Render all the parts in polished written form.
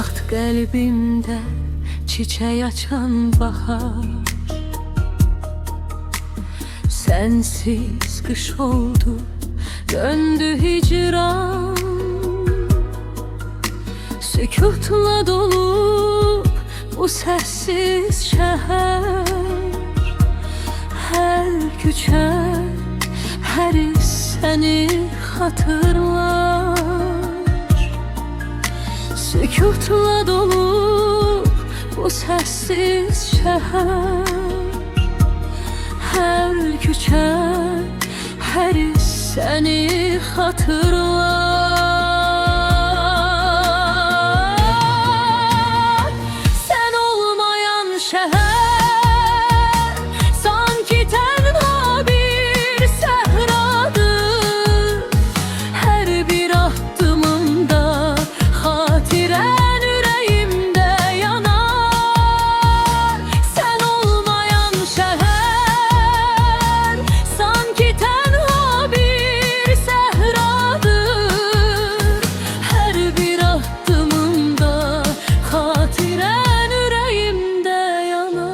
vaxt qəlbimdə çiçək açan bahar, sensiz qış oldu, döndü hicran. Sükutla dolup bu sessiz şəhər, hər küçə, hər iz səni xatırlar. Sükutla dolup bu sessiz şəhər, hər küçə, hər iz səni xatırlar. Sən olmayan şəhər sanki tənha bir səhradır. Hər bir addımımda xatirən ürəyimdə yanar. Sən olmayan şəhər sanki tənha bir səhradır. Hər bir addımımda xatirən ürəyimdə yanar.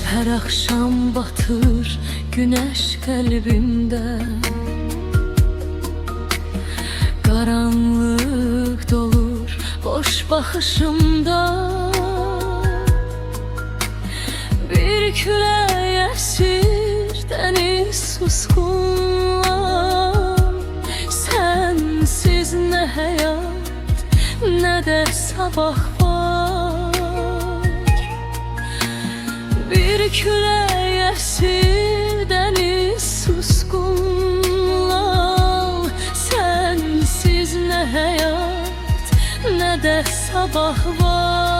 Hər axşam batır günəş qəlbimdə, qaranlıq dolur boş baxışımda. Bir külək əsir dəniz susqunlar. Sənsiz nə həyat, nə də sabah var. Bir külək əsir dəniz susqunlar. Sənsiz nə həyat, nə də sabah var.